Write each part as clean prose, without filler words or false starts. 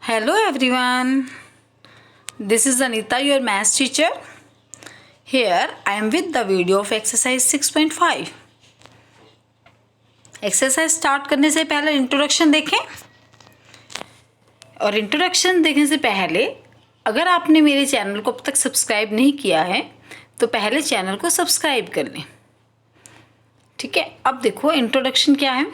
Hello everyone, this is Anita, your maths teacher. Here I am with the video of exercise 6.5. Exercise start करने से पहले introduction देखें, और introduction देखने से पहले अगर आपने मेरे चैनल को अब तक सब्सक्राइब नहीं किया है तो पहले चैनल को सब्सक्राइब कर लें। ठीक है, अब देखो इंट्रोडक्शन क्या है।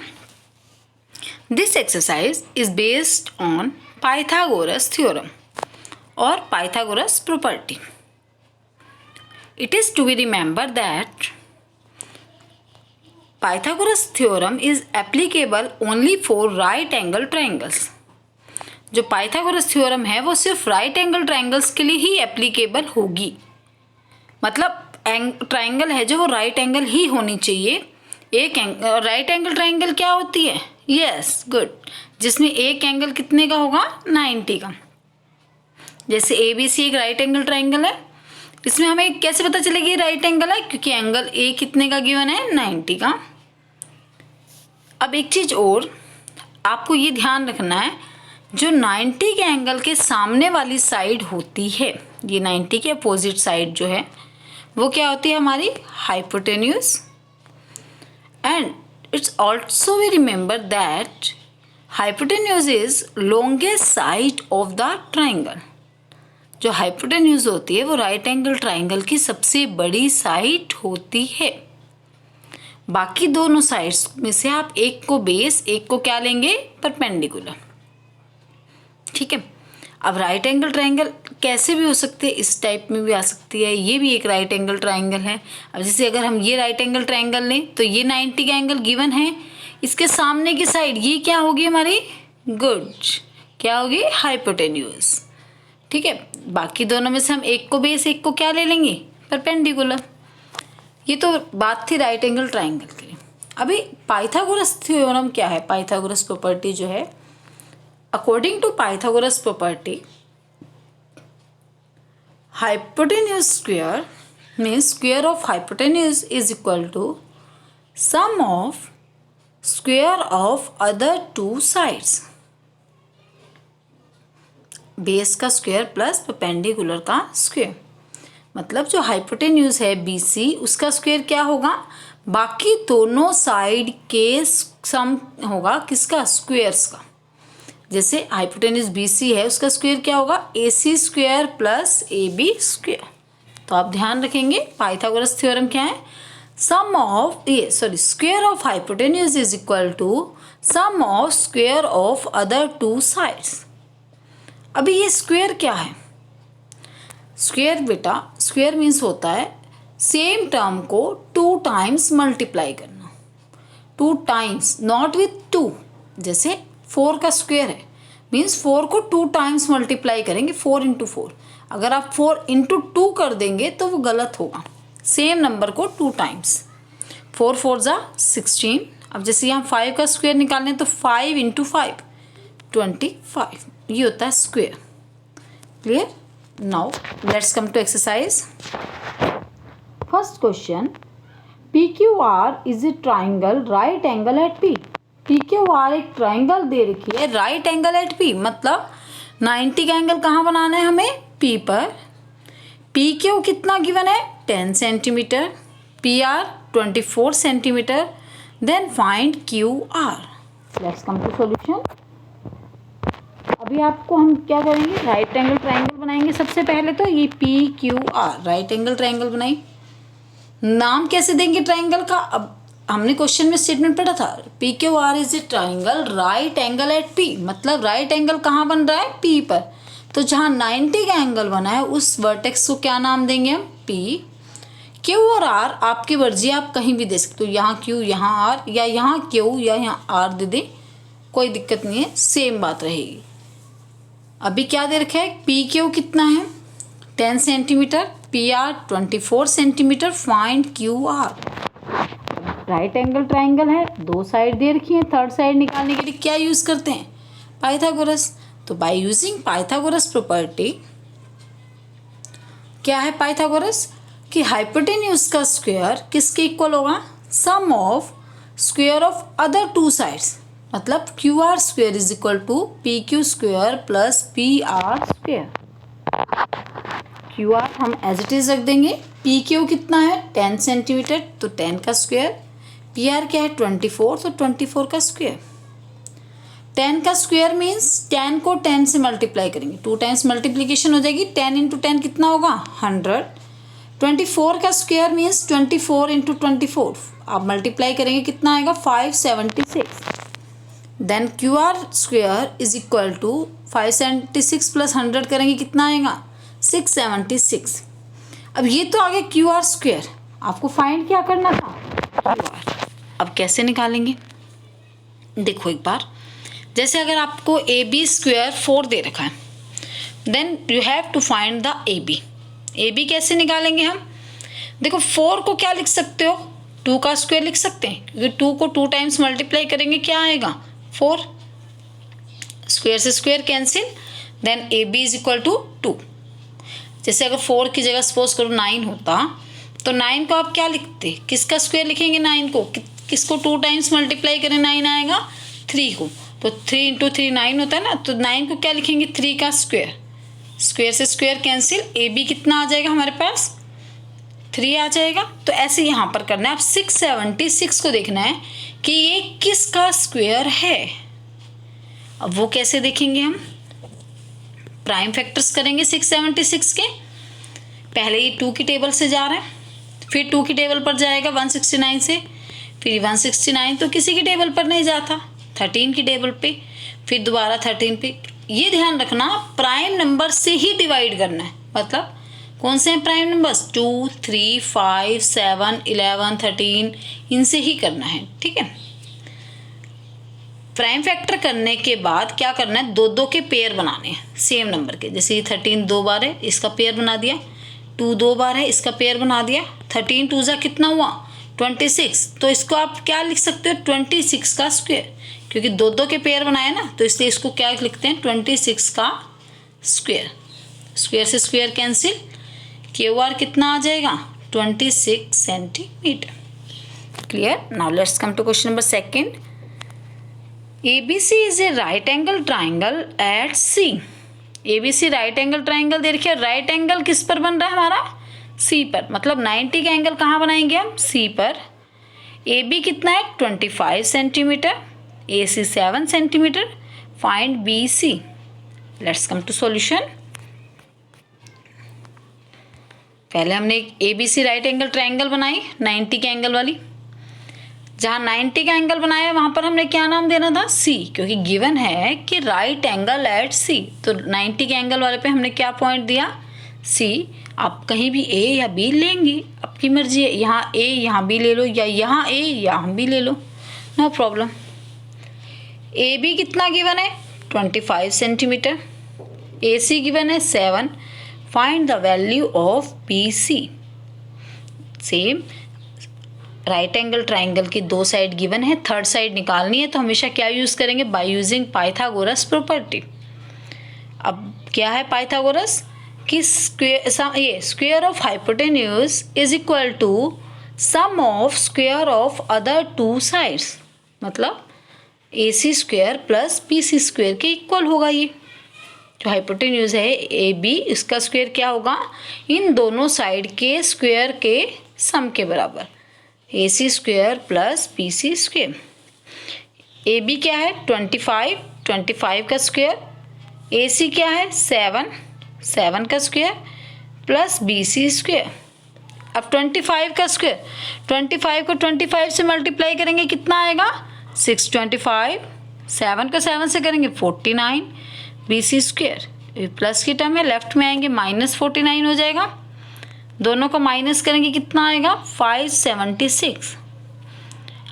This exercise is based on Pythagoras theorem or Pythagoras property. It is to be remembered that Pythagoras theorem is applicable only for right angle triangles. जो पाइथागोरस थ्योरम है वो सिर्फ राइट एंगल ट्राइंगल्स के लिए ही applicable होगी। मतलब triangle है जो वो राइट एंगल ही होनी चाहिए। एक राइट एंगल ट्राइंगल क्या होती है? यस, गुड, जिसमें एक एंगल कितने का होगा? 90 का। जैसे ए बी सी एक राइट एंगल ट्राइंगल है, इसमें हमें कैसे पता चलेगा ये राइट एंगल है? क्योंकि एंगल ए कितने का गिवन है? 90 का। अब एक चीज और आपको ये ध्यान रखना है, जो 90 के एंगल के सामने वाली साइड होती है, ये 90 के अपोजिट साइड जो है वो क्या होती है? हमारी hypotenuse. And it's also we remember that hypotenuse is longest side of the triangle. जो हाइपोटेन्यूज होती है वो राइट एंगल ट्राइंगल की सबसे बड़ी साइड होती है। बाकी दोनों साइड्स में से आप एक को बेस, एक को क्या लेंगे? परपेंडिकुलर। ठीक है, अब राइट एंगल ट्राइंगल कैसे भी हो सकते हैं, इस टाइप में भी आ सकती है। ये भी एक राइट एंगल ट्राइंगल है। अब जैसे अगर हम ये राइट एंगल ट्राइंगल लें तो ये 90 का एंगल गिवन है, इसके सामने की साइड ये क्या होगी हमारी? गुड, क्या होगी? हाइपोटेन्यूज। ठीक है, बाकी दोनों में से हम एक को बेस, एक को क्या ले लेंगे? परपेंडिकुलर। ये तो बात थी राइट एंगल ट्राइंगल के लिए। अभी पाइथागोरस थ्योरम क्या है? पाइथागोरस प्रॉपर्टी जो है, according to Pythagoras property, hypotenuse square means square of hypotenuse is equal to sum of square of other two sides. Base का स्क्वायर प्लस परपेंडिकुलर का square. मतलब जो हाइपोटेन्यूज है BC, उसका स्क्वायर क्या होगा? बाकी दोनों साइड के सम होगा किसका? स्क्वायर्स का। जैसे हाइपोटेन्यूज BC है, उसका स्क्वायर क्या होगा? AC square plus AB square. तो आप ध्यान रखेंगे पाइथागोरस थ्योरम क्या है? Sum of square of hypotenuse is equal to sum of square of other two sides. अभी ये स्क्वायर क्या है? स्क्वायर बेटा, स्क्वायर मीन्स होता है सेम टर्म को 2 टाइम्स मल्टीप्लाई करना। 2 टाइम्स, नॉट विथ 2। जैसे 4 का स्क्वायर है मीन्स 4 को 2 टाइम्स मल्टीप्लाई करेंगे, 4 इंटू 4। अगर आप 4 इंटू 2 कर देंगे तो वो गलत होगा। सेम नंबर को 2 टाइम्स। 4 4 जा 16। अब जैसे यहाँ 5 का स्क्वायर निकालें तो 5 इंटू 5 25। ये होता है square. Clear? Now let's come to exercise. First question, PQR is a triangle right angle at P। PQR एक ट्राइंगल दे रखी है राइट एंगल एट P, मतलब 90 का एंगल कहाँ बनाना है हमें? P पर। PQ कितना गिवन है? 10 centimetre. PR 24 centimetre. Then find QR। Let's come to solution. अभी आपको हम क्या करेंगे? राइट एंगल ट्राइंगल बनाएंगे। सबसे पहले तो ये PQR राइट एंगल ट्राइंगल बनाई। नाम कैसे देंगे ट्राइंगल का? अब हमने क्वेश्चन में स्टेटमेंट पढ़ा था, PQR is a triangle right angle at P। मतलब राइट एंगल कहाँ बन रहा है? P पर। तो जहाँ 90 का एंगल बना है उस वर्टेक्स को क्या नाम देंगे हम? P। Q और R आपकी मर्जी, आप कहीं भी दे सकते हो। यहाँ Q, यहाँ R, या यहाँ Q या यहाँ R दे दें, कोई दिक्कत नहीं है, सेम बात रहेगी। अभी क्या दे रखा है? PQ कितना है? 10 centimetre. PR 24 centimetre. Find QR। Right angle triangle है, 2 साइड दे रखी है। थर्ड साइड निकालने के लिए क्या यूज करते हैं? पाइथागोरस। तो बाय यूजिंग पाइथागोरस प्रॉपर्टी, क्या है पाइथागोरस? कि हाइपोटेन्यूज का स्क्वायर किसके इक्वल होगा? Sum of square of other two sides. मतलब Q R square is equal to P Q square plus P R square. Q R हम as it is रख देंगे, पी क्यू कितना है 10 सेंटीमीटर तो 10 का स्क्वेयर, पी आर क्या है 24 तो 24 का स्क्वेयर। 10 का स्क्वेयर मीन्स 10 को 10 से मल्टीप्लाई करेंगे, 2 टाइम्स मल्टीप्लीकेशन हो जाएगी, 10 इंटू 10 कितना होगा 100। 24 का स्क्वेयर मीन्स 24 इंटू 24, आप मल्टीप्लाई करेंगे कितना आएगा 576। Then Q R square is equal to 576 plus 100 करेंगे कितना आएगा 676। अब ये तो आ गया क्यू आर स्क्वेयर, आपको फाइंड क्या करना था क्यू आर। अब कैसे निकालेंगे देखो एक बार, जैसे अगर आपको ए बी स्क्वेयर 4 दे रखा है, then you have to find the A B. A B कैसे निकालेंगे हम, देखो 4 को क्या लिख सकते हो 2 का स्क्वायर लिख सकते हैं, क्योंकि 2 को 2 टाइम्स मल्टीप्लाई करेंगे क्या आएगा 4, स्क्वायर से square cancel, then A B is equal to 2। जैसे अगर 4 की जगह सपोज करो 9 होता तो 9 को आप क्या लिखते, किसका स्क्वायर लिखेंगे 9 को, किसको 2 टाइम्स मल्टीप्लाई करें 9 आएगा 3 को, तो 3 इंटू 3 9 होता है ना, तो 9 को क्या लिखेंगे 3 का स्क्वायर, स्क्वायर से स्क्वायर कैंसिल, ए बी कितना आ जाएगा हमारे पास 3 आ जाएगा। तो ऐसे यहाँ पर करना है, आप 676 को देखना है कि ये किसका स्क्वायर है। अब वो कैसे देखेंगे हम, प्राइम फैक्टर्स करेंगे 676 के, पहले ये 2 की टेबल से जा रहा है, फिर 2 की टेबल पर जाएगा 169 से, फिर 169 तो किसी की टेबल पर नहीं जाता 13 की टेबल पे, फिर दोबारा 13 पे। ये ध्यान रखना प्राइम नंबर से ही डिवाइड करना है, मतलब कौन से हैं प्राइम नंबर्स 2 3 5 7 11 13, इनसे ही करना है, ठीक है। प्राइम फैक्टर करने के बाद क्या करना है, 2 के पेयर बनाने हैं सेम नंबर के, जैसे ये 13 2 बार है इसका पेयर बना दिया, 2 2 बार है इसका पेयर बना दिया, 13 2 जा कितना हुआ 26, तो इसको आप क्या लिख सकते हो 26 का स्क्वायर, क्योंकि 2 के पेयर बनाए ना, तो इसलिए इसको क्या लिखते हैं 26 का स्क्वायर, स्क्वायर से स्क्वायर कैंसिल, क्यू आर कितना आ जाएगा 26 centimetre. Clear. Now let's come to question number second. ABC is a right angle triangle at C। ABC right angle triangle देखिए, राइट एंगल किस पर बन रहा है हमारा C पर, मतलब 90 का एंगल कहाँ बनाएंगे हम C पर। AB कितना है 25 सेंटीमीटर, AC 7 सेंटीमीटर, find BC। Let's come to solution. पहले हमने एक ABC राइट एंगल ट्राइंगल बनाई 90 के एंगल वाली, जहाँ 90 का एंगल बनाया वहाँ पर हमने क्या नाम देना था C, क्योंकि गिवन है कि राइट एंगल एट C, तो 90 के एंगल वाले पे हमने क्या पॉइंट दिया C। आप कहीं भी A या B लेंगे, आपकी मर्जी है, यहाँ A यहाँ B ले लो, या यहाँ A यहाँ B ले लो, नो प्रॉब्लम। AB कितना गिवन है 25 सेंटीमीटर, AC गिवन है 7, find the value of BC। Same right angle triangle की 2 साइड गिवन है, थर्ड साइड निकालनी है, तो हमेशा क्या यूज़ करेंगे बाय यूजिंग पाइथागोरस प्रॉपर्टी। अब क्या है पाइथागोरस कि square of hypotenuse is equal to sum of square of other 2 sides, मतलब AC square plus BC square के इक्वल होगा। ये जो हाइपोटेन्यूज है AB, इसका स्क्वायर क्या होगा इन दोनों साइड के स्क्वायर के सम के बराबर, AC square plus BC square. AB क्या है 25 का स्क्वायर, AC क्या है 7 का स्क्वायर प्लस BC स्क्वायर। अब 25 का स्क्वायर, 25 को 25 से मल्टीप्लाई करेंगे कितना आएगा 625, 7 को 7 से करेंगे 49, BC स्क्वायर प्लस की टर्म है, लेफ्ट में आएंगे -49 हो जाएगा, दोनों को माइनस करेंगे कितना आएगा 576।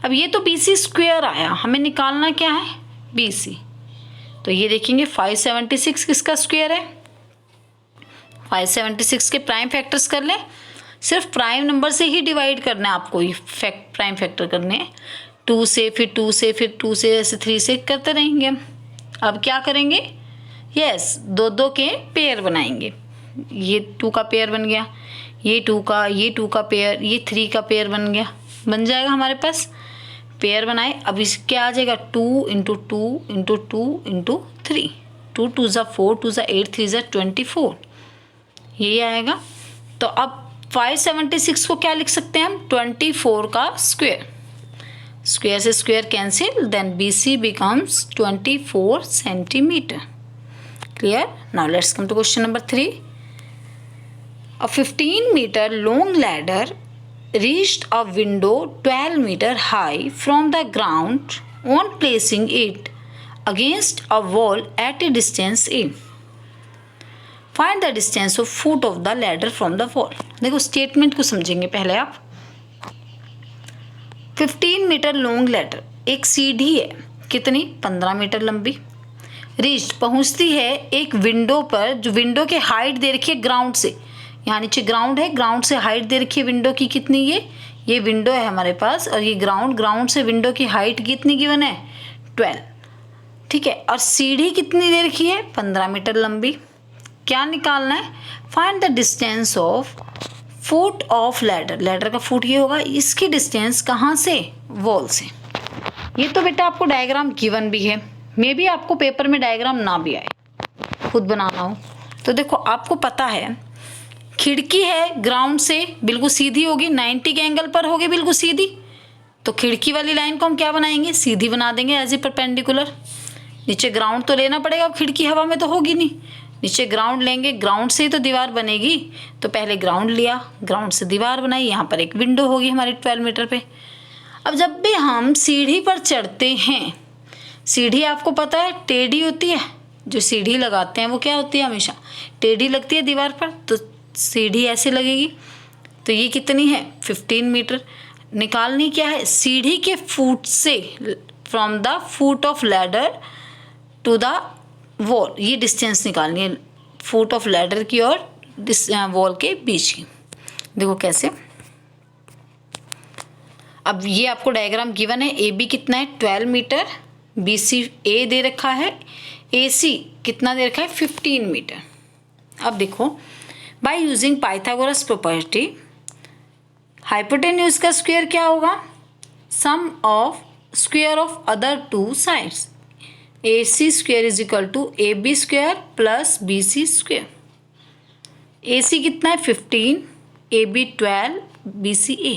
अब ये तो BC स्क्वायर आया, हमें निकालना क्या है BC, तो ये देखेंगे 576 किसका स्क्वायर है, 576 के प्राइम फैक्टर्स कर लें, सिर्फ प्राइम नंबर से ही डिवाइड करना है आपको, ये प्राइम फैक्टर करने हैं 2 से, फिर 2 से, फिर 2 से, ऐसे 3 से करते रहेंगे। अब क्या करेंगे, यस 2 के पेयर बनाएंगे, ये 2 का पेयर बन गया, ये 2 का पेयर, ये 3 का पेयर बन गया, बन जाएगा हमारे पास। पेयर बनाए, अब इस क्या आ जाएगा 2 इंटू 2 इंटू 2 इंटू 3, 2 2 ज़ा 4, 2 ज़ा 8, 3 ज़ा 24, यही आएगा। तो अब 576 को क्या लिख सकते हैं हम, 24 का स्क्वायर, स्क्वायर से square cancel, then BC becomes 24 centimetre. Clear? Now let's come to question number 3। A 15-meter long ladder reached a window 12 meter high from the ground on placing it against a wall at a distance A. Find the distance of foot of the ladder from the wall. देखो statement को समझेंगे पहले आप। 15 metre long ladder, एक सीढ़ी है, कितनी 15 metre लंबी, रीच पहुंचती है एक विंडो पर, जो विंडो के हाइट दे रखी है ग्राउंड से, यहाँ नीचे ग्राउंड है, ग्राउंड से हाइट दे रखी है विंडो की कितनी, ये विंडो है हमारे पास, और ये ग्राउंड से विंडो की हाइट कितनी गिवन है 12, ठीक है। और सीढ़ी कितनी दे रखी है 15 मीटर लंबी। क्या निकालना है, find the distance of foot of ladder, ladder का फुट ये होगा, इसकी डिस्टेंस कहाँ से, वॉल से। ये तो बेटा आपको डायग्राम गिवन भी है, मे बी आपको पेपर में डायग्राम ना भी आए, खुद बनाना हो तो। देखो आपको पता है खिड़की है ग्राउंड से बिल्कुल सीधी होगी, 90 के एंगल पर होगी बिल्कुल सीधी, तो खिड़की वाली लाइन को हम क्या बनाएंगे, सीधी बना देंगे एज ए परपेंडिकुलर। नीचे ग्राउंड तो लेना पड़ेगा, अब खिड़की हवा में तो होगी नहीं, नीचे ग्राउंड लेंगे, ग्राउंड से ही तो दीवार बनेगी, तो पहले ग्राउंड लिया, ग्राउंड से दीवार बनाई, यहाँ पर एक विंडो होगी हमारी 12 मीटर पे। अब जब भी हम सीढ़ी पर चढ़ते हैं, सीढ़ी आपको पता है टेढ़ी होती है, जो सीढ़ी लगाते हैं वो क्या होती है, हमेशा टेढ़ी लगती है दीवार पर, तो सीढ़ी ऐसे लगेगी। तो ये कितनी है 15 मीटर। निकालनी क्या है, सीढ़ी के फुट से, from the foot of ladder to the wall, ये डिस्टेंस निकालनी है फुट ऑफ लैडर की और वॉल के बीच की। देखो कैसे, अब ये आपको डायग्राम गिवन है, ए बी कितना है 12 मीटर, BC ए दे रखा है, AC कितना दे रखा है 15 मीटर। अब देखो by using Pythagoras property, hypotenuse का स्क्वायर क्या होगा, sum of square of other two sides, AC square is equal to AB square plus BC square. AC कितना है 15, AB 12, BC A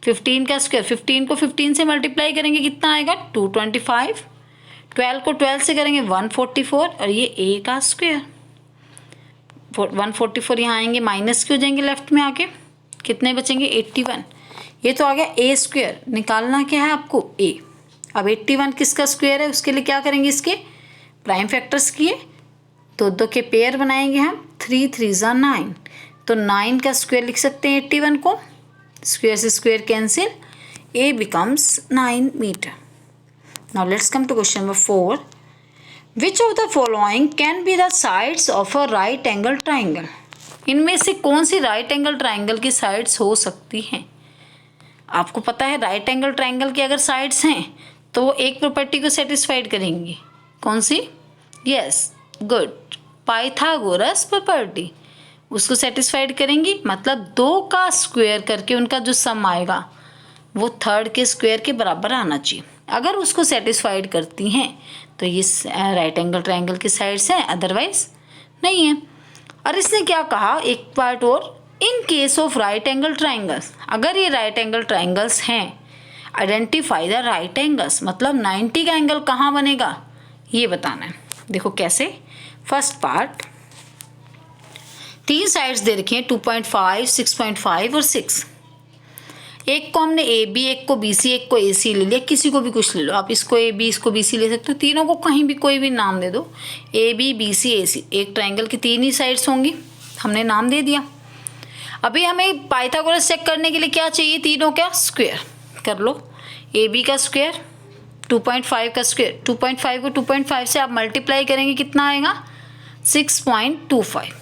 15 का स्क्वायर, 15 को 15 से मल्टीप्लाई करेंगे कितना आएगा 225, 12 को 12 से करेंगे 144, और ये A का स्क्वायर 144 यहाँ आएंगे, माइनस क्यों जाएंगे लेफ्ट में आके, कितने बचेंगे 81। ये तो आ गया A स्क्वायर। निकालना क्या है आपको A। अब 81 किसका स्क्वायर है, उसके लिए क्या करेंगे, इसके प्राइम फैक्टर्स किए, दो के पेयर बनाएंगे हम, 3 3 ज़ा 9, तो 9 का स्क्वायर लिख सकते हैं 81 को, स्क्वायर से square cancel, A becomes 9 metre. Now let's come to question number 4। Which of the following can be the sides of a right angle triangle, इनमें से कौन सी राइट एंगल ट्राइंगल की साइड्स हो सकती हैं। आपको पता है राइट एंगल ट्राइंगल की अगर साइड्स हैं तो वो एक प्रॉपर्टी को सेटिस्फाइड करेंगी, कौन सी, यस गुड, पाइथागोरस प्रॉपर्टी, उसको सेटिस्फाइड करेंगी। मतलब 2 का स्क्वायर करके उनका जो सम आएगा वो थर्ड के स्क्वायर के बराबर आना चाहिए। अगर उसको सेटिस्फाइड करती हैं तो ये राइट एंगल ट्राइंगल की साइड्स हैं, अदरवाइज नहीं है। और इसने क्या कहा एक पार्ट और, in case of right angle triangles, अगर ये राइट एंगल ट्राइंगल्स हैं, आइडेंटिफाई द राइट एंगल्स, मतलब 90 का एंगल कहाँ बनेगा ये बताना है। देखो कैसे, फर्स्ट पार्ट 3 साइड्स दे रखी हैं 2.5, 6.5 और 6। एक को हमने AB, एक को BC, एक को AC ले लिया, किसी को भी कुछ ले लो आप, इसको AB इसको BC ले सकते हो, तीनों को कहीं भी कोई भी नाम दे दो, AB BC AC, एक ट्राइंगल की 3 ही साइड्स होंगी, हमने नाम दे दिया। अभी हमें पाइथागोरस चेक करने के लिए क्या चाहिए, तीनों का स्क्वायर कर लो, AB का स्क्वायर 2.5 का स्क्वायर, 2.5 को 2.5 से आप मल्टीप्लाई करेंगे कितना आएगा 6.25,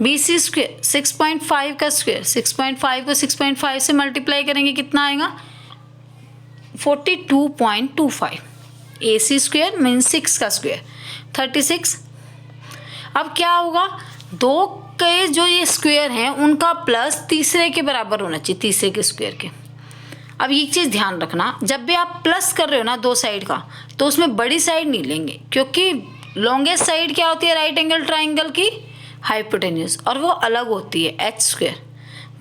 BC स्क्वायर 6.5 का स्क्वायर, 6.5 को 6.5 से मल्टीप्लाई करेंगे कितना आएगा 42.25, AC स्क्वायर मीन्स 6 का स्क्वायर 36। अब क्या होगा, 2 के जो ये स्क्वायर हैं उनका प्लस तीसरे के बराबर होना चाहिए, तीसरे के स्क्वायर के। अब एक चीज़ ध्यान रखना, जब भी आप प्लस कर रहे हो ना दो साइड का, तो उसमें बड़ी साइड नहीं लेंगे, क्योंकि लॉन्गेस्ट साइड क्या होती है राइट एंगल ट्राइंगल की? हाइपोटेन्यूज, और वो अलग होती है एच स्क्वायर।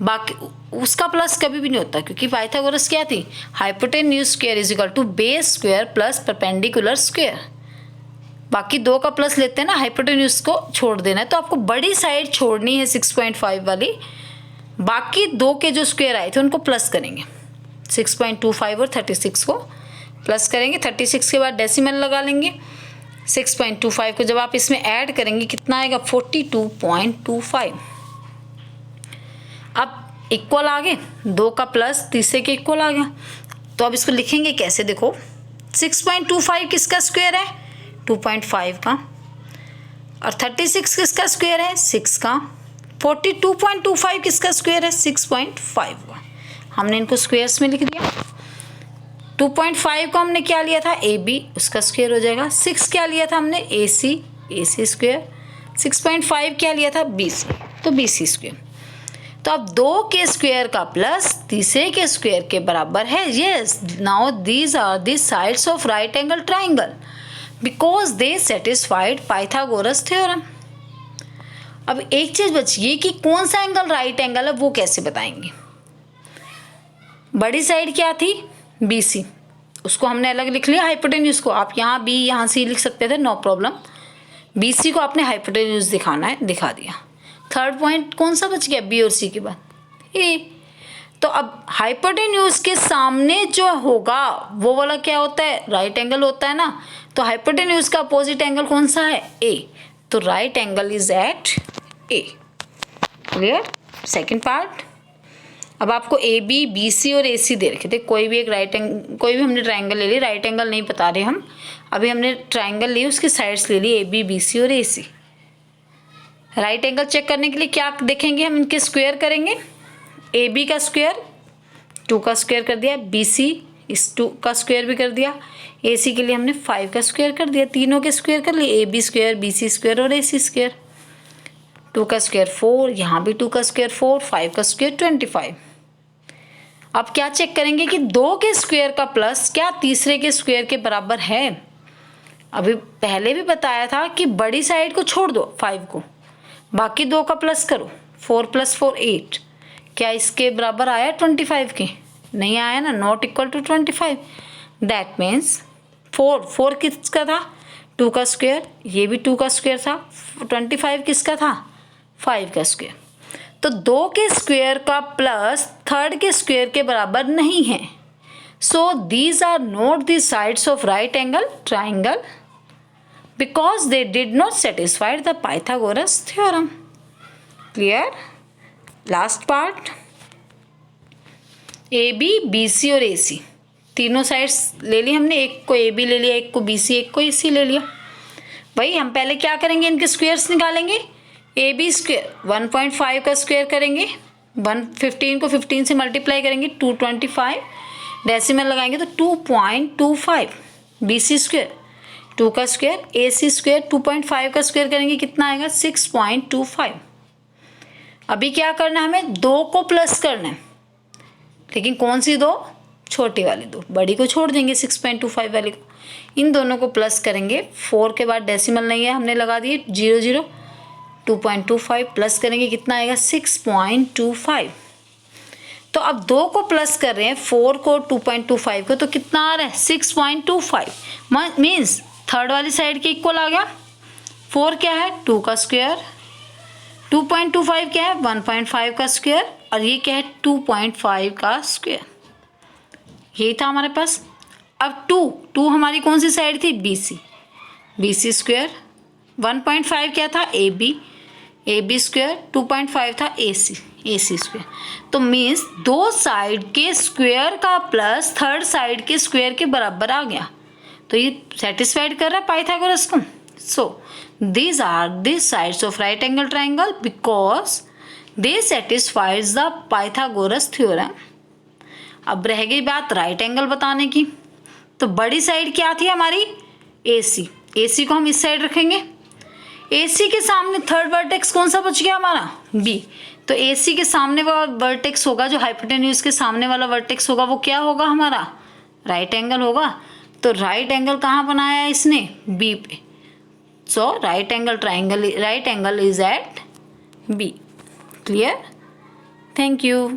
बाकी उसका प्लस कभी भी नहीं होता, क्योंकि पाइथागोरस क्या थी? Hypotenuse square is equal to base square plus perpendicular square. बाकी दो का प्लस लेते हैं ना, हाइपोटेन्यूज को छोड़ देना है, तो आपको बड़ी साइड छोड़नी है 6.5 वाली। बाकी दो के जो स्क्वायर आए थे उनको प्लस करेंगे, 6.25 और 36 को प्लस करेंगे। 36 के बाद डेसिमल लगा लेंगे। 6.25 को जब आप इसमें ऐड करेंगे कितना आएगा? 42.25। अब इक्वल आ गए, दो का प्लस तीसरे के इक्वल आ गया। तो अब इसको लिखेंगे कैसे? देखो 6.25 किसका स्क्वायर है? 2.5 का। और 36 किसका स्क्वायर है? 6 का। 42.25 किसका स्क्वायर है? 6.5 का। हमने इनको स्क्वायर्स में लिख दिया। 2.5 को हमने क्या लिया था? ए बी, उसका स्क्वायर हो जाएगा। 6 क्या लिया था हमने? ए सी स्क्वायर। 6.5 क्या लिया था? बी सी, तो बी सी स्क्वायर। तो अब दो के स्क्वायर का प्लस तीसरे के स्क्वायर के बराबर है। Yes, now these are the sides of right angle triangle because they satisfied Pythagoras theorem. अब एक चीज बची है कि कौन सा एंगल राइट एंगल है, वो कैसे बताएंगे? बड़ी साइड क्या थी? बी सी, उसको हमने अलग लिख लिया हाइपोटेन्यूज को। आप यहाँ बी यहाँ सी लिख सकते थे, नो प्रॉब्लम। बी सी को आपने हाइपोटेन्यूज दिखाना है, दिखा दिया। थर्ड पॉइंट कौन सा बच गया? बी और सी के बाद ए। तो अब हाइपोटेन्यूज के सामने जो होगा वो वाला क्या होता है? राइट एंगल होता है ना। तो हाइपोटेन्यूज का अपोजिट एंगल कौन सा है? ए। तो right angle is at A. Clear? Second part. अब आपको ए बी, बी सी और ए सी दे रखे थे। कोई भी एक कोई भी हमने ट्राइंगल ले ली। राइट एंगल नहीं बता रहे हम, अभी हमने ट्राइंगल ली, उसकी साइड्स ले ली ए बी, बी सी और A C. Right angle check करने के लिए क्या देखेंगे हम? इनके स्क्वायर करेंगे। ए बी का स्क्वायर 2 का स्क्वायर कर दिया, बी सी इस 2 का स्क्वायर भी कर दिया, ए सी के लिए हमने 5 का स्क्वायर कर दिया। तीनों के स्क्वायर कर लिए, A B square, B C square और ए सी स्क्वायर। 2 का स्क्वायर 4, यहाँ भी 2 का स्क्वायर 4, 5 का स्क्वायर 25। अब क्या चेक करेंगे कि दो के स्क्वायर का प्लस क्या तीसरे के स्क्वायर के बराबर है? अभी पहले भी बताया था कि बड़ी साइड को छोड़ दो 5 को, बाकी दो का प्लस करो। 4 + 4 8, क्या इसके बराबर आया 25 के? नहीं आया ना, not equal to 25। That means 4 किसका था? 2 का स्क्वायर, ये भी 2 का स्क्वायर था। 25 किसका था? 5 का स्क्वायर। तो दो के स्क्वायर का प्लस थर्ड के स्क्वायर के बराबर नहीं है। So these are not the sides of right angle triangle because they did not satisfy the Pythagoras theorem. Clear? Last part. AB, BC और AC तीनों साइड्स ले ली हमने। एक को AB ले लिया, एक को BC, एक को AC ले लिया। भाई हम पहले क्या करेंगे? इनके स्क्वायर्स निकालेंगे। AB स्क्वायर 1.5 का स्क्वायर करेंगे, 115 को 15 से मल्टीप्लाई करेंगे, 225 डेसिमल लगाएंगे तो 2.25। BC स्क्वायर 2 का स्क्वायर, ए सी स्क्वायर 2.5 का स्क्वायर करेंगे, कितना आएगा? 6.25। अभी क्या करना है हमें? दो को प्लस करना है, लेकिन कौन सी दो? छोटी वाली दो, बड़ी को छोड़ देंगे 6.25 वाली को। इन दोनों को प्लस करेंगे। 4 के बाद डेसिमल नहीं है, हमने लगा दिए 0 2.25 प्लस करेंगे, कितना आएगा? 6.25। तो अब दो को प्लस कर रहे हैं, 4 को 2.25 को, तो कितना आ रहा है? 6.25। मीन्स थर्ड वाली साइड के इक्वल आ गया। 4 क्या है? 2 का स्क्वायर, 2.25 क्या है? 1.5 का स्क्वायर, और ये क्या है? 2.5 का स्क्वायर। यही था हमारे पास। अब 2 हमारी कौन सी साइड थी? B C square. 1.5 क्या था? A B square. 2.5 था ए सी स्क्वायर। तो मीन्स दो साइड के स्क्वायर का प्लस थर्ड साइड के स्क्वायर के बराबर आ गया। तो ये सेटिस्फाइड कर रहा है पाइथागोरस को। So these are the sides of right angle triangle because they satisfies the Pythagoras theorem. अब रह गई बात राइट एंगल बताने की। तो बड़ी साइड क्या थी हमारी? ए सी को हम इस साइड रखेंगे। ए सी के सामने थर्ड वर्टेक्स कौन सा बच गया हमारा? बी। तो AC के सामने वाला वर्टेक्स होगा, जो हाइपोटेन्यूज के सामने वाला वर्टेक्स होगा वो क्या होगा हमारा, राइट एंगल होगा। तो राइट एंगल कहाँ बनाया है इसने, B पे। So right angle is at B। Clear? Thank you.